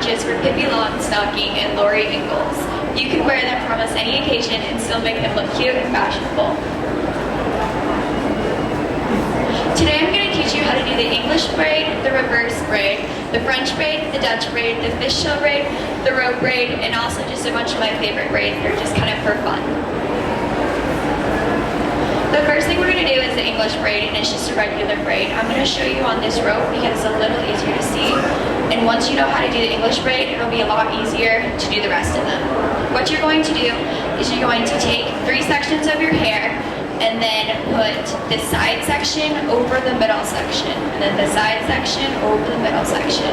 just for Pippi Longstocking and Lori Ingalls. You can wear them for almost any occasion and still make them look cute and fashionable. Today I'm going to teach you how to do the English braid, the reverse braid, the French braid, the Dutch braid, the fishtail braid, the rope braid, and also just a bunch of my favorite braids that are just kind of for fun. The first thing we're going to do is the English braid, and it's just a regular braid. I'm going to show you on this rope because it's a little easier to see. And once you know how to do the English braid, it'll be a lot easier to do the rest of them. What you're going to do is you're going to take 3 sections of your hair and then put the side section over the middle section, and then the side section over the middle section.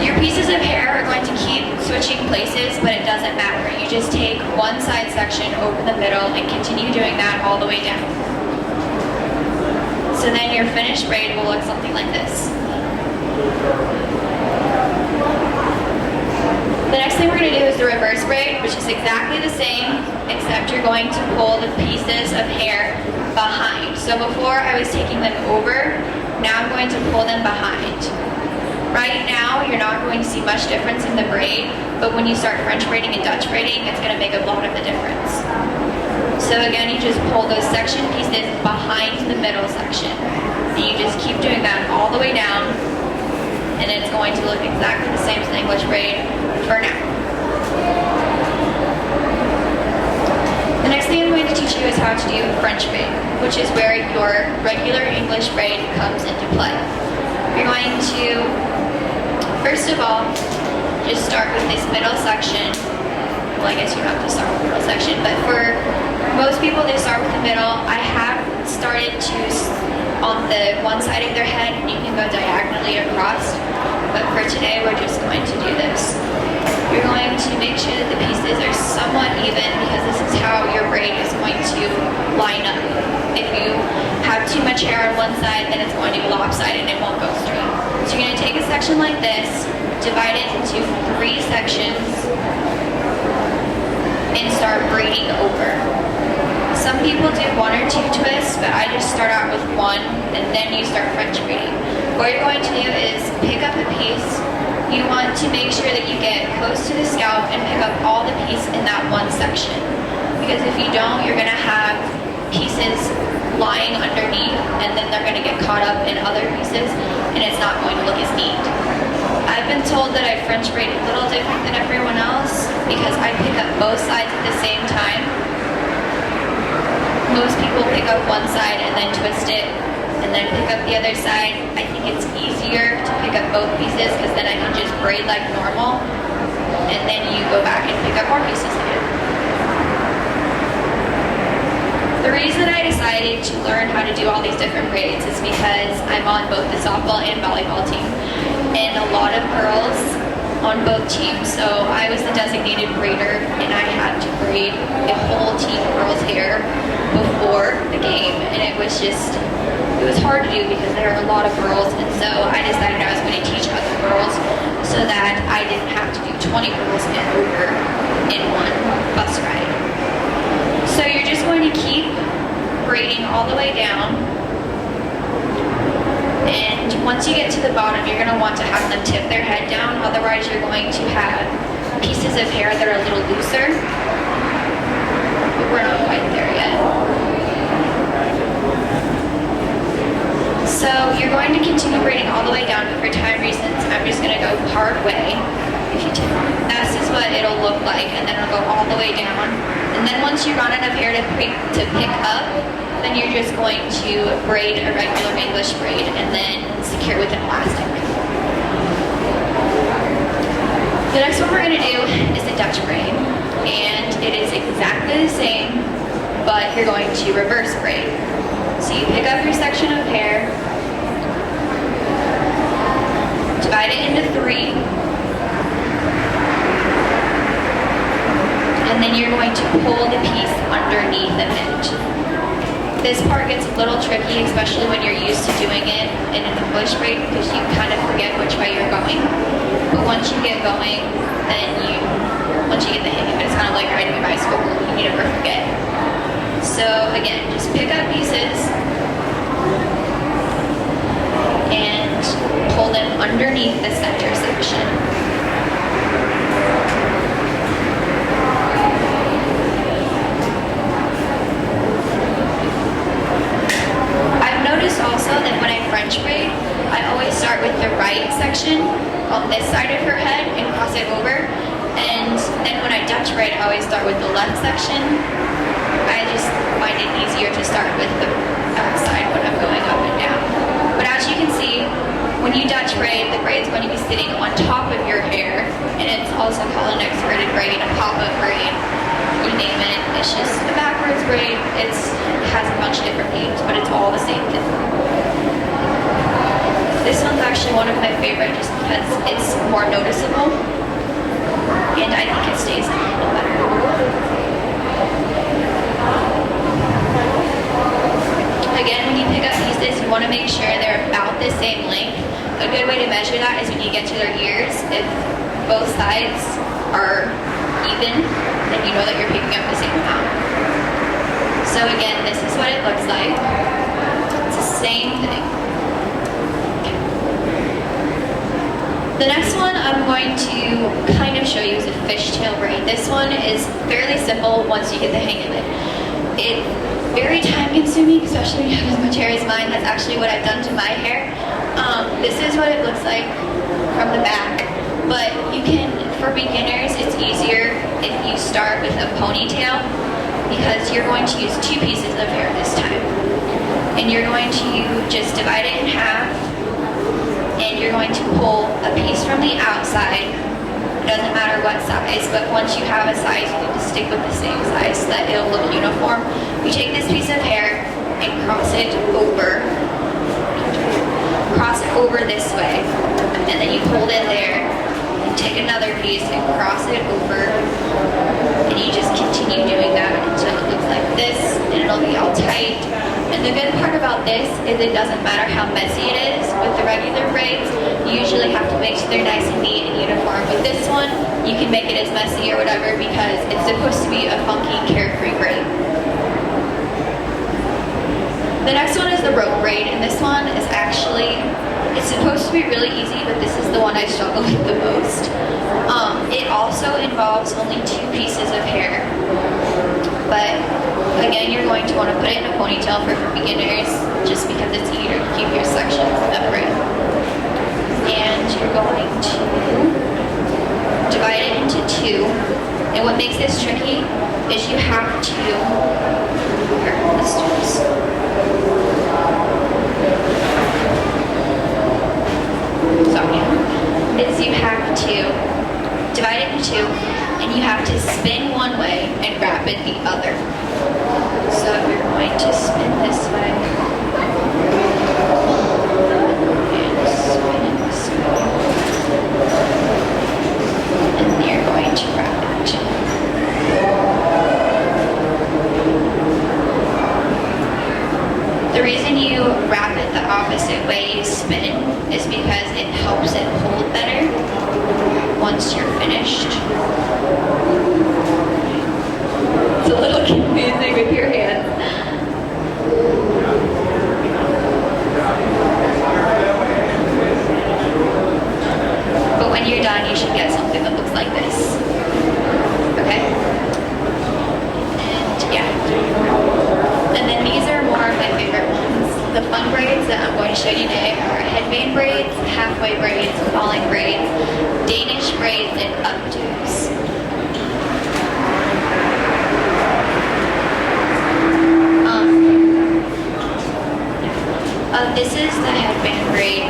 Your pieces of hair are going to keep switching places, but it doesn't matter. You just take one side section over the middle and continue doing that all the way down. So then your finished braid will look something like this. The next thing we're going to do is the reverse braid, which is exactly the same, except you're going to pull the pieces of hair behind. So before I was taking them over, now I'm going to pull them behind. Right now, you're not going to see much difference in the braid, but when you start French braiding and Dutch braiding, it's going to make a lot of the difference. So again, you just pull those section pieces behind the middle section. And you just keep doing that all the way down, and it's going to look exactly the same as the English braid for now. The next thing I'm going to teach you is how to do French braid, which is where your regular English braid comes into play. You're going to, first of all, just start with this middle section. Well, I guess you don't have to start with the middle section, but for most people, they start with the middle. I have started to on the one side of their head, and you can go diagonally across, but for today, we're just going to do this. You're going to make sure that the pieces are somewhat even, because this is how your braid is going to line up. If you have too much hair on one side, then it's going to be lopsided and it won't go straight. So you're going to take a section like this, divide it into 3 sections, and start braiding over. Some people do 1 or 2 twists, but I just start out with 1, and then you start French braiding. What you're going to do is pick up a piece. You want to make sure that you get close to the scalp and pick up all the piece in that one section. Because if you don't, you're going to have pieces lying underneath, and then they're going to get caught up in other pieces, and it's not going to look as neat. I've been told that I French braid a little different than everyone else because I pick up both sides at the same time. Most people pick up one side and then twist it, and then pick up the other side. I think it's easier to pick up both pieces because then I can just braid like normal, and then you go back and pick up more pieces again. The reason I decided to learn how to do all these different braids is because I'm on both the softball and volleyball team, and a lot of girls on both teams, so I was the designated braider, and I had to braid a whole team of girls' hair before the game, and it was hard to do because there are a lot of girls, and so I decided I was going to teach other girls so that I didn't have to do 20 girls and over in one bus ride. So you're just going to keep braiding all the way down, and once you get to the bottom, you're going to want to have them tip their head down, otherwise you're going to have pieces of hair that are a little looser, but we're not quite there yet. So you're going to continue braiding all the way down, but for time reasons, I'm just going to go part way. This is what it'll look like, and then it'll go all the way down. And then once you've got enough hair to pick up, then you're just going to braid a regular English braid and then secure with an elastic. The next one we're going to do is the Dutch braid, and it is exactly the same, but you're going to reverse braid. So you pick up your section of hair, divide it into 3, and then you're going to pull the piece underneath of it. This part gets a little tricky, especially when you're used to doing it in an English braid, because you kind of forget which way you're going. But once you get going, then once you get the hang of it, it's kind of like riding a bicycle. You never forget. So again, just pick up pieces and pull them underneath the center section. when I French braid, I always start with the right section on this side of her head and cross it over. And then when I Dutch braid, I always start with the left section. I just find it easier to start with the back side when I'm going up and down. But as you can see, when you Dutch braid, the braid's going to be sitting on top of your hair, and it's also called an exverted braid, a pop-up braid, you name it. It's just a backwards braid. It has a bunch of different names, but it's all the same thing. This one's actually one of my favorite just because it's more noticeable, and I think it stays a little better. Again, when you pick up pieces, you want to make sure they're about the same length. A good way to measure that is when you get to their ears. If both sides are even, then you know that you're picking up the same amount. So again, this is what it looks like. It's the same thing. The next one I'm going to kind of show you is a fishtail braid. This one is fairly simple once you get the hang of it. It's very time consuming, especially when you have as much hair as mine. That's actually what I've done to my hair. This is what it looks like from the back. But you can, for beginners, it's easier if you start with a ponytail because you're going to use 2 pieces of hair this time. And you're going to just divide it in half, and you're going to pull a piece from the outside. It doesn't matter what size, but once you have a size, you need to stick with the same size so that it'll look uniform. You take this piece of hair and cross it over this way, and then you hold it there, and take another piece and cross it over, and you just continue doing that until it looks like this, and it'll be all tight. And the good part about this is it doesn't matter how messy it is. With the regular braids, you usually have to make sure they're nice and neat and uniform. With this one, you can make it as messy or whatever because it's supposed to be a funky, carefree braid. The next one is the rope braid, and this one is actually, it's supposed to be really easy, but this is the one I struggle with the most. It also involves only 2 pieces of hair, but again, you're going to want to put it in a ponytail for beginners just because it's easier to keep your sections separate. And you're going to divide it into 2. And what makes this tricky is you have to, let's do this. Sorry. Is you have to divide it into 2, and you have to spin one way and wrap it the other. So you're going to spin this way and spin it this way, and you're going to wrap it. The reason you wrap it the opposite way you spin is because it helps it hold better once you're finished. It's a little confusing with your hands. But when you're done, you should get something that looks like this. Okay? And yeah. And then these are more of my favorite ones. The fun braids that I'm going to show you today are headband braids, halfway braids, falling braids, Danish braids, and updos. This is the headband braid,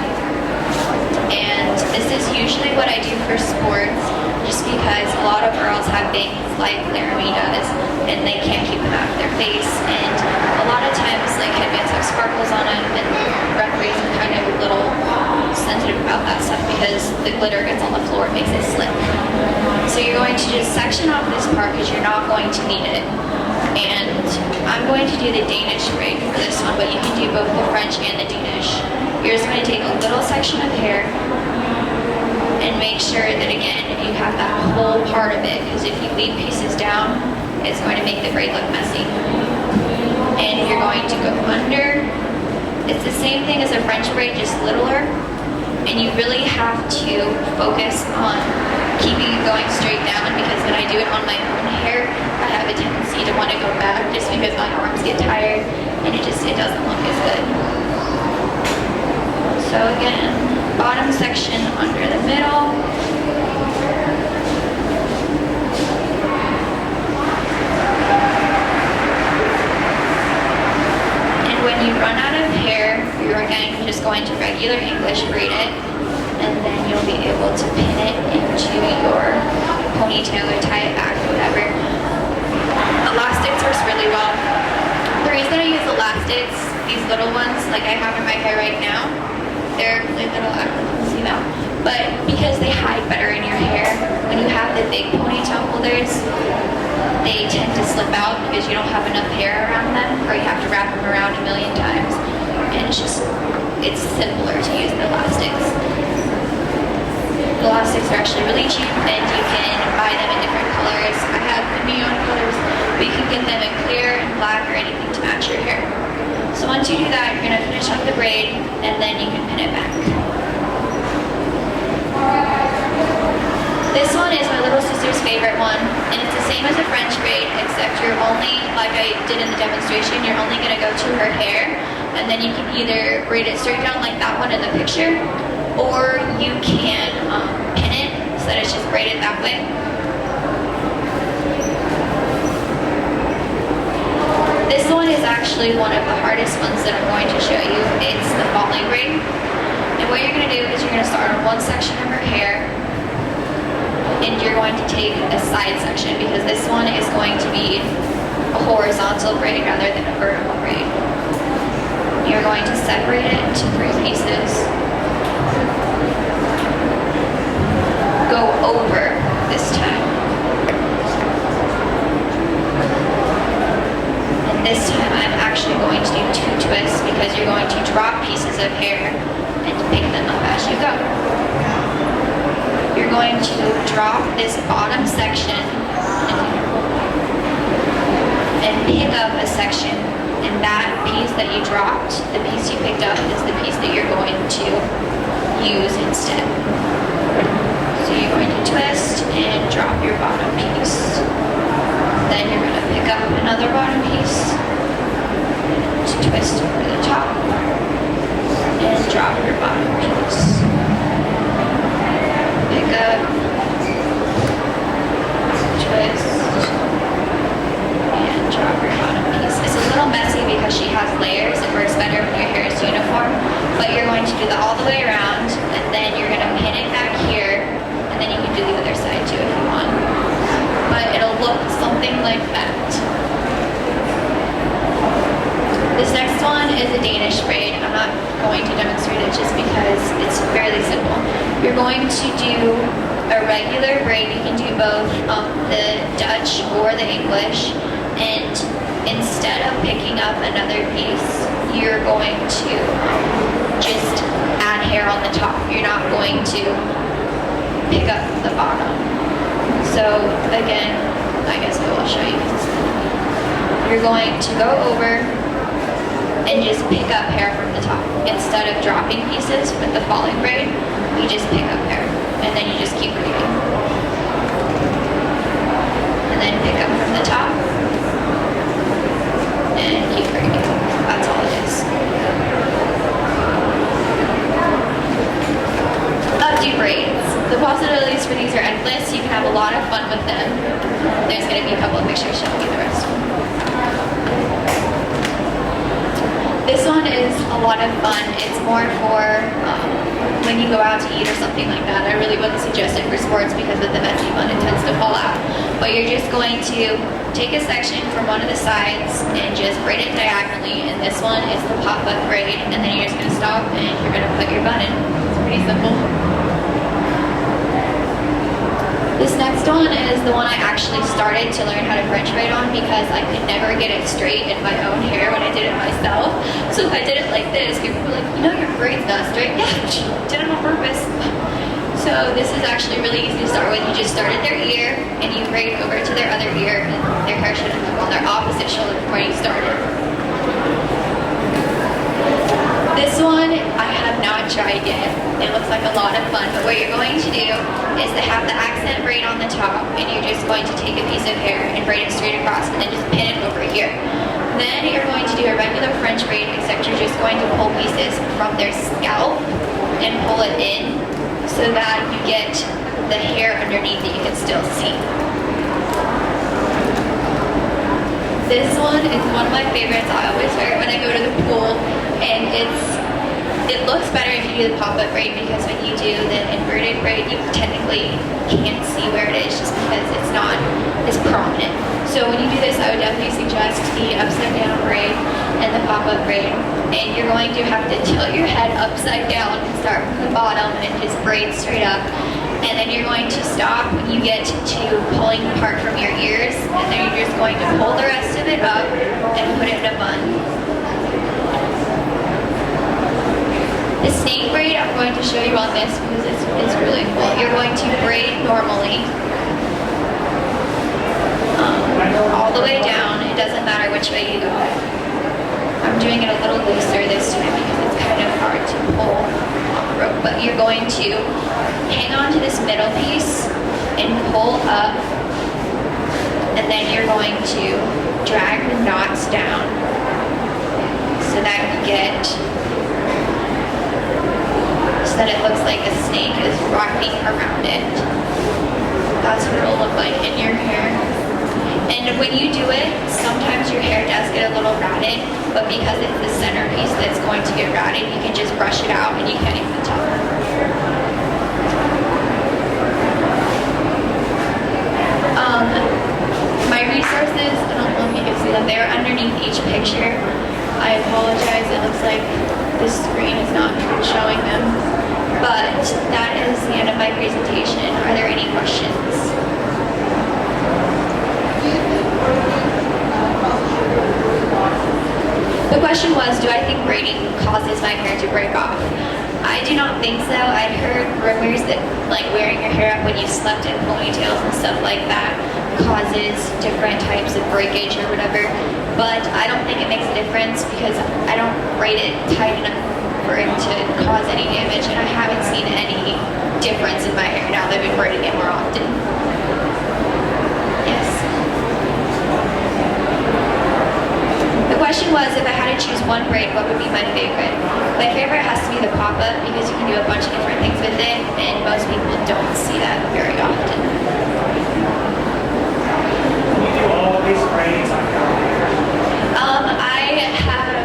and this is usually what I do for sports just because a lot of girls have bangs like Laramie does and they can't keep them out of their face, and a lot of times like headbands have sparkles on them and referees are kind of a little sensitive about that stuff because the glitter gets on the floor and makes it slip. So you're going to just section off this part because you're not going to need it. And I'm going to do the Danish braid for this one, but you can do both the French and the Danish. You're just going to take a little section of hair and make sure that, again, you have that whole part of it, because if you leave pieces down, it's going to make the braid look messy. And you're going to go under. It's the same thing as a French braid, just littler. And you really have to focus on keeping it going straight down, because when I do it on my own hair, I have a tendency to want to go back just because my arms get tired and it doesn't look as good. When you run out of hair, you're again just going to regular English braid it, and then you'll be able to pin it into your ponytail or tie it back, whatever. Elastics works really well. The reason I use elastics, these little ones, like I have in my hair right now, they're little, I don't know if you can see them, but because they hide better in your hair, when you have the big ponytail holders, they tend to slip out because you don't have enough hair around them, or you have to wrap them around a million times, and it's simpler to use the elastics. The elastics are actually really cheap, and you can buy them in different colors. I have neon colors, but you can get them in clear and black or anything to match your hair. So once you do that, you're going to finish up the braid, and then you can pin it back. This one is my little sister's favorite one, and it's the same as a French braid, except you're only, like I did in the demonstration, you're only going to go to her hair, and then you can either braid it straight down like that one in the picture, or you can pin it so that it's just braided that way. This one is actually one of the hardest ones that I'm going to show you. It's the falling braid. And what you're going to do is you're going to start on one section of her hair, and you're going to take a side section because this one is going to be a horizontal braid rather than a vertical braid. You're going to separate it into 3 pieces. Go over this time. And this time I'm actually going to do 2 twists because you're going to drop pieces of hair and pick them up as you go. You're going to drop this bottom section and pick up a section, and that piece that you dropped, the piece you picked up, is the piece that you're going to use instead. So you're going to twist and drop your bottom piece. Then you're going to pick up another bottom piece, to twist over the top, and drop your bottom piece. Pick up, twist, and drop your bottom piece. It's a little messy because she has layers. It works better when your hair is uniform, but you're going to do that all the way around, and then you're going to pin it back here, and then you can do the other side too if you want. But it'll look something like that. This next one is a Danish braid. I'm not going to demonstrate it just because it's fairly simple. You're going to do a regular braid. You can do both the Dutch or the English. And instead of picking up another piece, you're going to just add hair on the top. You're not going to pick up the bottom. So again, I guess I will show you. You're going to go over and just pick up hair from the top. Instead of dropping pieces with the falling braid, you just pick up hair, and then you just keep braiding. And then pick up from the top, and keep braiding. That's all it is. Updo braids. The possibilities for these are endless. You can have a lot of fun with them. There's going to be a couple of pictures showing you the rest. This one is a lot of fun. It's more for when you go out to eat or something like that. I really wouldn't suggest it for sports because of the messy bun. It tends to fall out. But you're just going to take a section from one of the sides and just braid it diagonally. And this one is the pop-up braid. And then you're just going to stop and you're going to put your bun in. It's pretty simple. This next one is the one I actually started to learn how to French braid on because I could never get it straight in my own hair when I did it myself. So if I did it like this, people were like, you know your braid's not straight. Yeah, did it on purpose. So this is actually really easy to start with. You just start at their ear and you braid over to their other ear, and their hair should have on their opposite shoulder before you started. This one I have not tried yet. It looks like a lot of fun, but what you're going to do is to have the accent braid on the top, and you're just going to take a piece of hair and braid it straight across and then just pin it over here. Then you're going to do a regular French braid, except you're just going to pull pieces from their scalp and pull it in so that you get the hair underneath that you can still see. This one is one of my favorites. I always wear it when I go to the pool. to do the pop-up braid because when you do the inverted braid, you technically can't see where it is just because it's not as prominent. So when you do this, I would definitely suggest the upside down braid and the pop-up braid. And you're going to have to tilt your head upside down and start from the bottom and just braid straight up. And then you're going to stop when you get to pulling apart from your ears, and then you're just going to pull the rest of it up and put it in a bun. The snake braid I'm going to show you on this because it's really cool. You're going to braid normally all the way down. It doesn't matter which way you go. I'm doing it a little looser this time because it's kind of hard to pull on the rope. But you're going to hang on to this middle piece and pull up, and then you're going to drag the knots down so that it looks like a snake is wrapping around it. That's what it'll look like in your hair. And when you do it, sometimes your hair does get a little ratted, but because it's the centerpiece that's going to get ratted, you can just brush it out and you can't even tell. My resources, I don't know if you can see them, they're underneath each picture. I apologize, it looks like this screen is not showing them. But that is the end of my presentation. Are there any questions? The question was, do I think braiding causes my hair to break off? I do not think so. I'd heard rumors that like wearing your hair up when you slept in ponytails and stuff like that causes different types of breakage or whatever. But I don't think it makes a difference because I don't braid it tight enough for it to cause any damage, and I haven't seen any difference in my hair now that I've been braiding it more often. Yes? The question was, if I had to choose one braid, what would be my favorite? My favorite has to be the pop-up because you can do a bunch of different things with it, and most people don't see that very often. You do all these braids on your hair? I have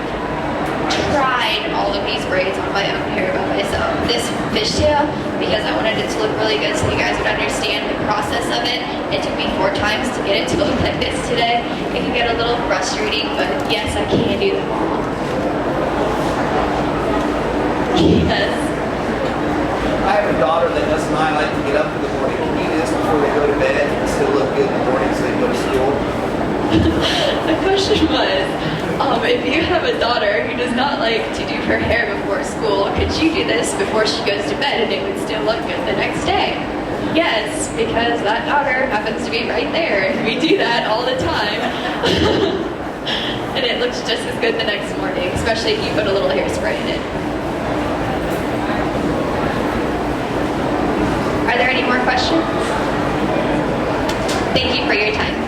tried all of these braids on my own hair by myself. This fishtail, because I wanted it to look really good so you guys would understand the process of it. It took me 4 times to get it to look like this today. It can get a little frustrating, but yes, I can do them all. Yes. I have a daughter that does not like to get up in the morning. Can you do this before they go to bed and still look good in the morning so they go to school? The question was, if you have a daughter who does not like to do her hair before school, could you do this before she goes to bed and it would still look good the next day? Yes, because that daughter happens to be right there and we do that all the time. And it looks just as good the next morning, especially if you put a little hairspray in it. Are there any more questions? Thank you for your time.